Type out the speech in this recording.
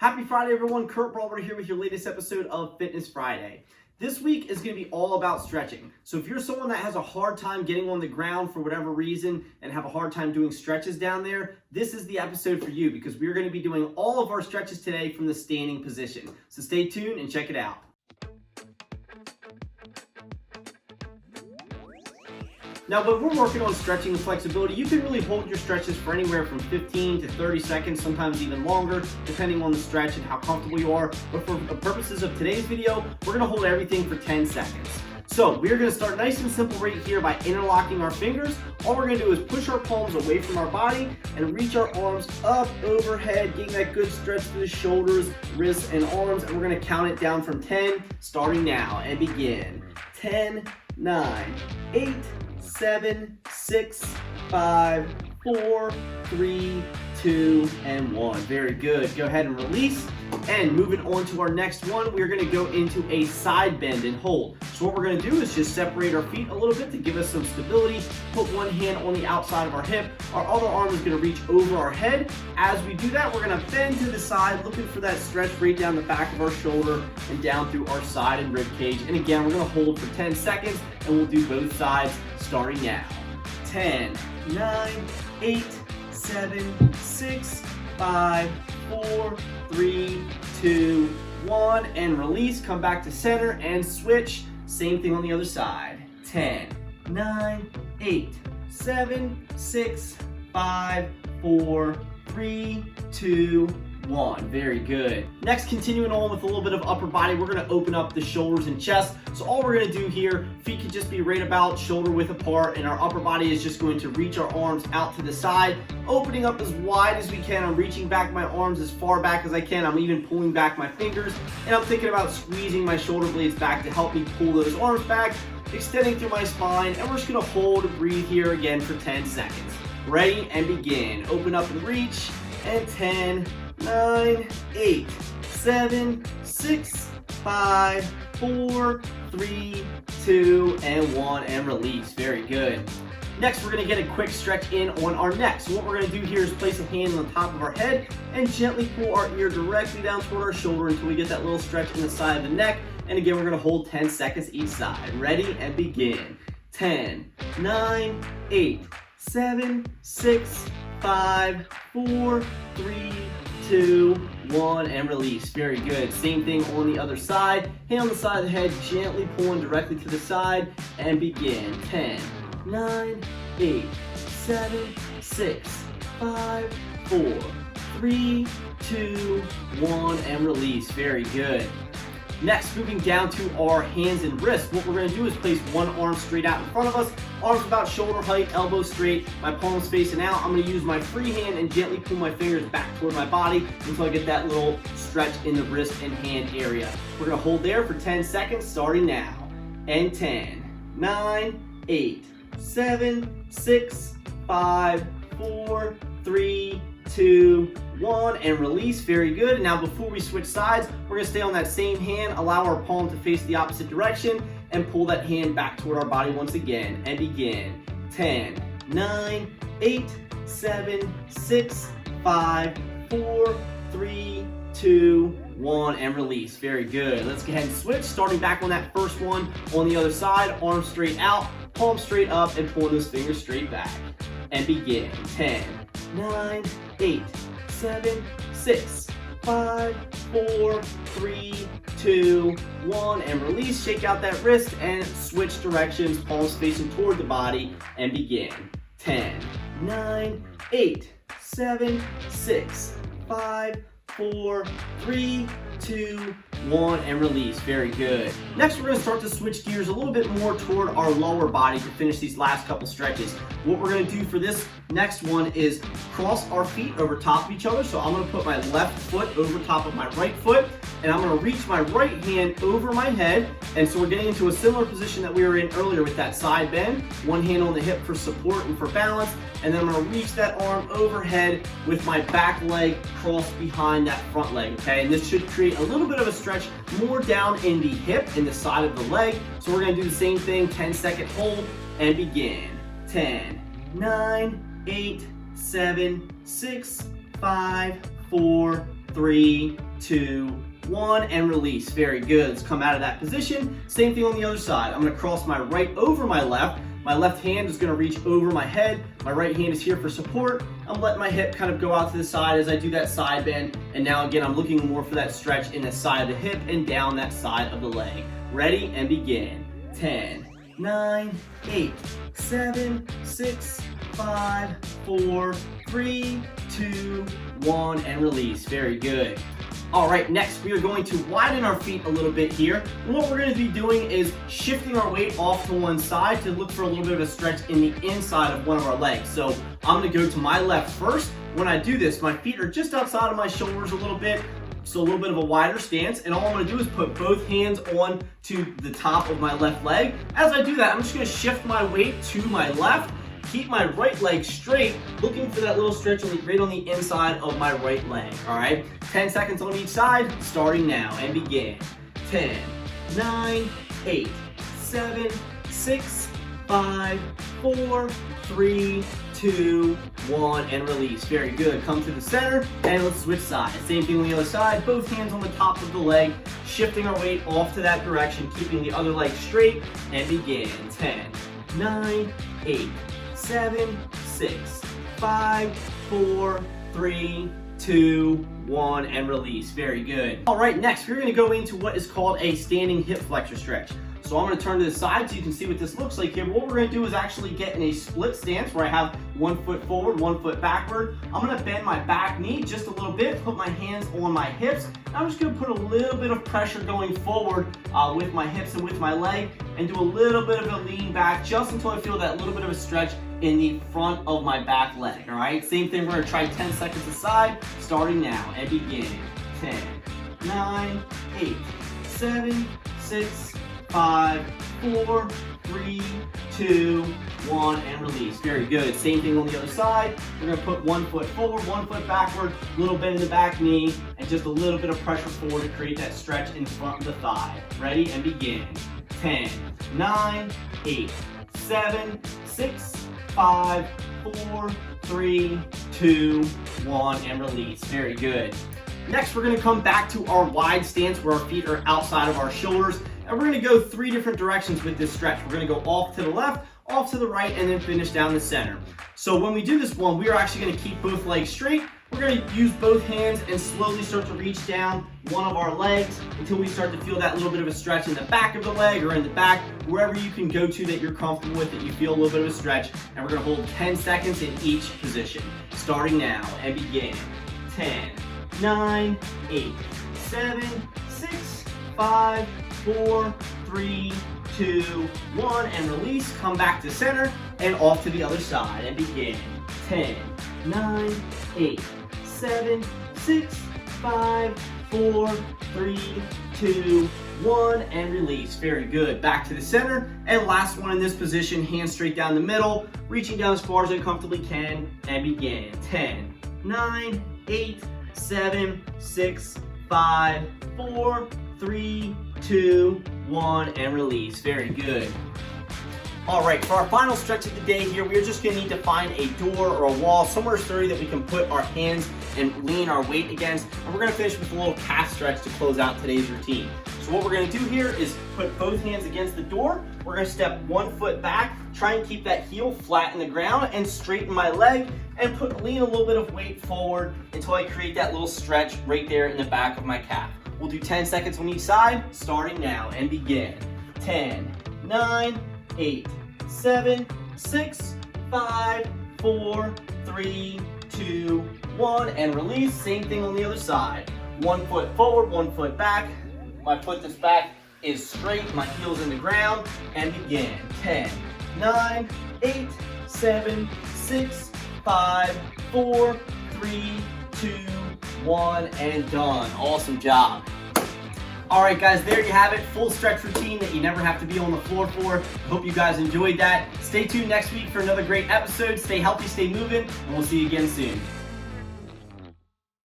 Happy Friday, everyone. Kurt Brawler here with your latest episode of Fitness Friday. This week is going to be all about stretching. So if you're someone that has a hard time getting on the ground for whatever reason and have a hard time doing stretches down there, this is the episode for you because we're going to be doing all of our stretches today from the standing position. So stay tuned and check it out. Now, when we're working on stretching and flexibility, you can really hold your stretches for anywhere from 15 to 30 seconds, sometimes even longer, depending on the stretch and how comfortable you are. But for the purposes of today's video, we're gonna hold everything for 10 seconds. So we're gonna start nice and simple right here by interlocking our fingers. All we're gonna do is push our palms away from our body and reach our arms up overhead, getting that good stretch through the shoulders, wrists, and arms. And we're gonna count it down from 10, starting now, and begin. 10, 9, 8, 7, 6, 5, 4, 3, 2, and 1. Very good. Go ahead and release. And moving on to our next one, we're going to go into a side bend and hold. So what we're going to do is just separate our feet a little bit to give us some stability. Put one hand on the outside of our hip. Our other arm is going to reach over our head. As we do that, we're going to bend to the side, looking for that stretch right down the back of our shoulder and down through our side and rib cage. And again, we're going to hold for 10 seconds, and we'll do both sides starting now. 10, 9, 8, 7, 6, 5, 4, 3, 2, 1, and release. Come back to center and switch. Same thing on the other side. 10, 9, 8, 7, 6, 5, 4, 3, 2, 1. Very good. Next, continuing on with a little bit of upper body, we're going to open up the shoulders and chest. So all we're going to do here, feet can just be right about shoulder width apart, and our upper body is just going to reach our arms out to the side, opening up as wide as we can. I'm reaching back my arms as far back as I can. I'm even pulling back my fingers, and I'm thinking about squeezing my shoulder blades back to help me pull those arms back, extending through my spine, and we're just going to hold and breathe here again for 10 seconds. Ready and begin. Open up and reach, and 10, 9, 8, 7, 6, 5, 4, 3, 2, and 1, and release. Very good. Next, we're going to get a quick stretch in on our neck. So what we're going to do here is place a hand on the top of our head and gently pull our ear directly down toward our shoulder until we get that little stretch in the side of the neck. And again, we're going to hold 10 seconds each side. Ready and begin. 10, 9, 8, 7, 6, 5, 4, 3, 2, 1, and release. Very good. Same thing on the other side. Hand on the side of the head, gently pulling directly to the side, and begin. 10, 9, 8, 7, 6, 5, 4, 3, 2, 1, and release. Very good. Next, moving down to our hands and wrists, what we're going to do is place one arm straight out in front of us, arms about shoulder height, elbows straight, my palms facing out. I'm going to use my free hand and gently pull my fingers back toward my body until I get that little stretch in the wrist and hand area. We're going to hold there for 10 seconds, starting now. And 10, 9, 8, 7, 6, 5, 4, 3, 2, 1, and release. Very good. Now before we switch sides, we're going to stay on that same hand, allow our palm to face the opposite direction, and pull that hand back toward our body once again, and begin. 10, 9, 8, 7, 6, 5, 4, 3, 2, 1, and release. Very good. Let's go ahead and switch, starting back on that first one on the other side, arms straight out, palms straight up, and pulling those fingers straight back, and begin. 10, 9, 8, 7, 6, 5, 4, 3, 2, 1, and release. Shake out that wrist and switch directions, palms facing toward the body, and begin. 10, 9, 8, 7, 6, 5, 4, 3, 2, 1, and release. Very good. Next, we're going to start to switch gears a little bit more toward our lower body to finish these last couple stretches. What we're going to do for this next one is cross our feet over top of each other. So I'm going to put my left foot over top of my right foot, and I'm going to reach my right hand over my head. And so we're getting into a similar position that we were in earlier with that side bend. One hand on the hip for support and for balance, and then I'm going to reach that arm overhead with my back leg crossed behind that front leg, okay? And this should create a little bit of a stretch more down in the hip, in the side of the leg. So we're going to do the same thing, 10-second hold, and begin. 10, 9, 8, 7, 6, 5, 4, 3, 2, 1, and release. Very good. Let's come out of that position. Same thing on the other side. I'm going to cross my right over my left. My left hand is going to reach over my head. My right hand is here for support. I'm letting my hip kind of go out to the side as I do that side bend. And now again, I'm looking more for that stretch in the side of the hip and down that side of the leg. Ready and begin. 10, 9, 8, 7, 6, 5, 4, 3, 2, 1, and release. Very good. All right, next we are going to widen our feet a little bit here. And what we're going to be doing is shifting our weight off to one side to look for a little bit of a stretch in the inside of one of our legs. So I'm going to go to my left first. When I do this, my feet are just outside of my shoulders a little bit. So a little bit of a wider stance, and all I'm going to do is put both hands on to the top of my left leg. As I do that, I'm just going to shift my weight to my left, keep my right leg straight, looking for that little stretch right on the inside of my right leg. All right, 10 seconds on each side, starting now, and begin. 10, 9, 8, 7, 6, 5, 4, 3, 2, 1, and release. Very good. Come to the center, and let's switch sides. Same thing on the other side. Both hands on the top of the leg, shifting our weight off to that direction, keeping the other leg straight, and begin. 10, 9, 8, 7, 6, 5, 4, 3, 2, 1, and release. Very good. All right, next we're going to go into what is called a standing hip flexor stretch. So I'm going to turn to the side so you can see what this looks like here. But what we're going to do is actually get in a split stance where I have 1 foot forward, 1 foot backward. I'm going to bend my back knee just a little bit, put my hands on my hips. And I'm just going to put a little bit of pressure going forward with my hips and with my leg, and do a little bit of a lean back just until I feel that little bit of a stretch in the front of my back leg. All right, same thing. We're going to try 10 seconds aside, starting now, and beginning. 10, 9, 8, 7, 6, 5, 4, 3, 2, 1, and release. Very good. Same thing on the other side. We're going to put 1 foot forward, 1 foot backward, little bend in the back knee, and just a little bit of pressure forward to create that stretch in front of the thigh. Ready and begin. 10, 9, 8, 7, 6, 5, 4, 3, 2, 1, and release. Very good. Next, we're going to come back to our wide stance where our feet are outside of our shoulders. And we're going to go 3 different directions with this stretch. We're going to go off to the left, off to the right, and then finish down the center. So when we do this one, we are actually going to keep both legs straight. We're going to use both hands and slowly start to reach down one of our legs until we start to feel that little bit of a stretch in the back of the leg or in the back, wherever you can go to that you're comfortable with, that you feel a little bit of a stretch. And we're going to hold 10 seconds in each position. Starting now and begin. 10, 9, 8, 7, 6, 5, 4, 3, 2, 1, and release. Come back to center and off to the other side and begin. 10, 9, 8, 7, 6, 5, 4, 3, 2, 1, and release. Very good. Back to the center. And last one in this position, hands straight down the middle, reaching down as far as I comfortably can, and begin. 10, 9, 8, 7, 6, 5, 4, 3, 2, 1, and release. Very good. All right, for our final stretch of the day here, we're just gonna need to find a door or a wall, somewhere sturdy that we can put our hands and lean our weight against. And we're gonna finish with a little calf stretch to close out today's routine. So what we're gonna do here is put both hands against the door. We're gonna step 1 foot back, try and keep that heel flat in the ground and straighten my leg, and lean a little bit of weight forward until I create that little stretch right there in the back of my calf. We'll do 10 seconds on each side, starting now, and begin. 10, 9, 8, 7, 6, 5, 4, 3, 2, 1, and release. Same thing on the other side. 1 foot forward, 1 foot back. My foot that's back is straight, my heel's in the ground, and begin. 10, 9, 8, 7, 6, 5, 4, 3, 2, 1, and done. Awesome job. All right, guys, there you have it. Full stretch routine that you never have to be on the floor for. Hope you guys enjoyed that. Stay tuned next week for another great episode. Stay healthy, stay moving, and we'll see you again soon.